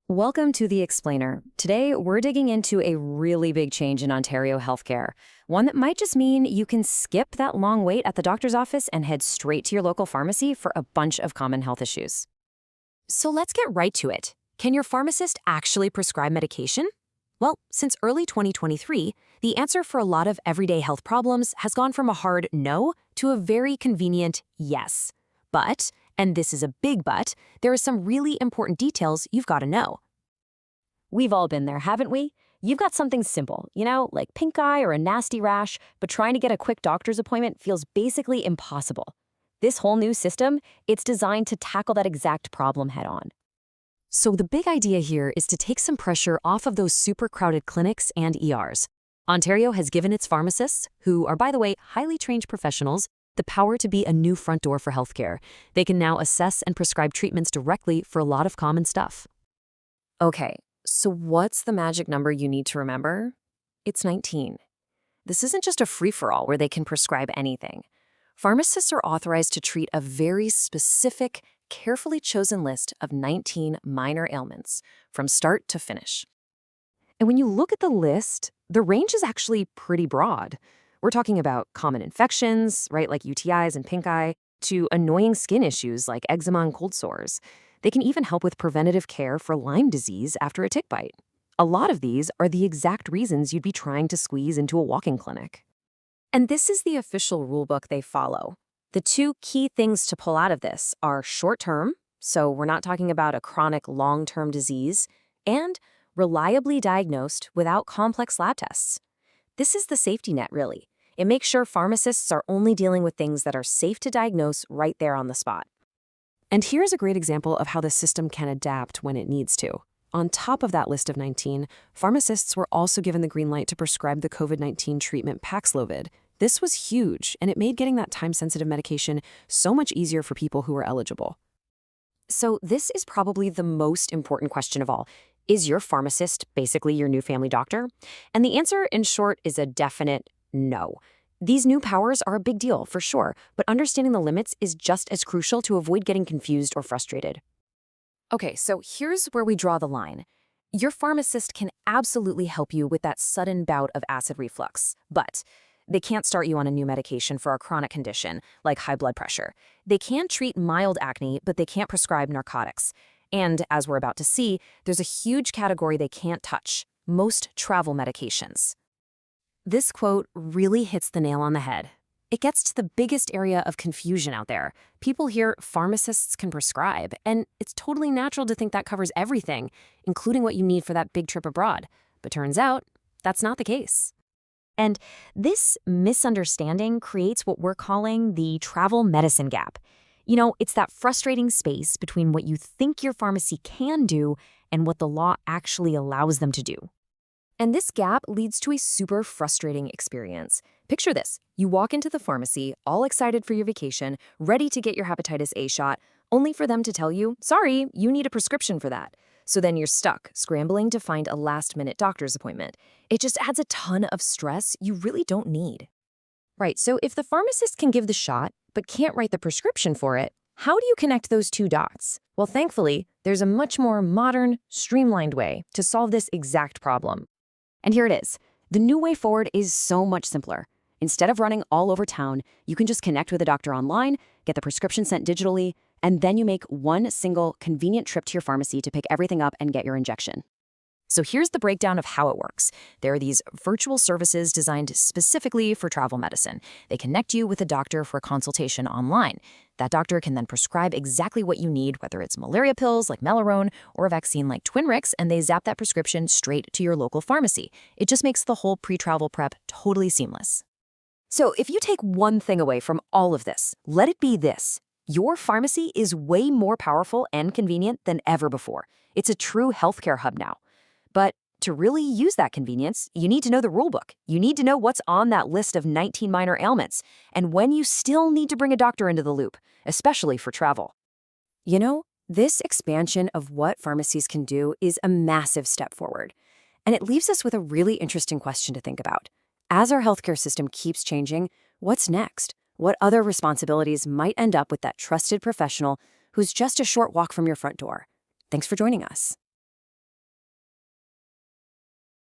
Welcome to The Explainer. Today, we're digging into a really big change in Ontario healthcare, one that might just mean you can skip that long wait at the doctor's office and head straight to your local pharmacy for a bunch of common health issues. So let's get right to it. Can your pharmacist actually prescribe medication? Well, since early 2023, the answer for a lot of everyday health problems has gone from a hard no to a very convenient yes. But, and this is a big but, there are some really important details you've got to know. We've all been there, haven't we? You've got something simple, like pink eye or a nasty rash, but trying to get a quick doctor's appointment feels basically impossible. This whole new system, it's designed to tackle that exact problem head on. So the big idea here is to take some pressure off of those super crowded clinics and ERs. Ontario has given its pharmacists, who are, by the way, highly trained professionals, the power to be a new front door for healthcare. They can now assess and prescribe treatments directly for a lot of common stuff. Okay, so what's the magic number you need to remember? It's 19. This isn't just a free-for-all where they can prescribe anything. Pharmacists are authorized to treat a very specific, carefully chosen list of 19 minor ailments from start to finish. And when you look at the list, the range is actually pretty broad. We're talking about common infections, right, like UTIs and pink eye, to annoying skin issues like eczema and cold sores. They can even help with preventative care for Lyme disease after a tick bite. A lot of these are the exact reasons you'd be trying to squeeze into a walk-in clinic. And this is the official rulebook they follow. The two key things to pull out of this are short-term, so we're not talking about a chronic long-term disease, and reliably diagnosed without complex lab tests. This is the safety net, really. It makes sure pharmacists are only dealing with things that are safe to diagnose right there on the spot. And here's a great example of how the system can adapt when it needs to. On top of that list of 19, pharmacists were also given the green light to prescribe the COVID-19 treatment Paxlovid. This was huge, and it made getting that time-sensitive medication so much easier for people who were eligible. So this is probably the most important question of all. Is your pharmacist basically your new family doctor? And the answer, in short, is a definite no. These new powers are a big deal, for sure, but understanding the limits is just as crucial to avoid getting confused or frustrated. Okay, so here's where we draw the line. Your pharmacist can absolutely help you with that sudden bout of acid reflux, but they can't start you on a new medication for a chronic condition, like high blood pressure. They can treat mild acne, but they can't prescribe narcotics. And as we're about to see, there's a huge category they can't touch: most travel medications. This quote really hits the nail on the head. It gets to the biggest area of confusion out there. People hear pharmacists can prescribe, and it's totally natural to think that covers everything, including what you need for that big trip abroad. But turns out, that's not the case. And this misunderstanding creates what we're calling the travel medicine gap. It's that frustrating space between what you think your pharmacy can do and what the law actually allows them to do. And this gap leads to a super frustrating experience. Picture this. You walk into the pharmacy, all excited for your vacation, ready to get your hepatitis A shot, only for them to tell you, sorry, you need a prescription for that. So then you're stuck, scrambling to find a last-minute doctor's appointment. It just adds a ton of stress you really don't need. Right, so if the pharmacist can give the shot, but can't write the prescription for it, how do you connect those two dots? Well, thankfully, there's a much more modern, streamlined way to solve this exact problem. And here it is. The new way forward is so much simpler. Instead of running all over town, you can just connect with a doctor online, get the prescription sent digitally, and then you make one single convenient trip to your pharmacy to pick everything up and get your injection. So here's the breakdown of how it works. There are these virtual services designed specifically for travel medicine. They connect you with a doctor for a consultation online. That doctor can then prescribe exactly what you need, whether it's malaria pills like Malarone or a vaccine like Twinrix, and they zap that prescription straight to your local pharmacy. It just makes the whole pre-travel prep totally seamless. So if you take one thing away from all of this, let it be this. Your pharmacy is way more powerful and convenient than ever before. It's a true healthcare hub now. But to really use that convenience, you need to know the rulebook. You need to know what's on that list of 19 minor ailments, and when you still need to bring a doctor into the loop, especially for travel. This expansion of what pharmacies can do is a massive step forward. And it leaves us with a really interesting question to think about. As our healthcare system keeps changing, what's next? What other responsibilities might end up with that trusted professional who's just a short walk from your front door? Thanks for joining us.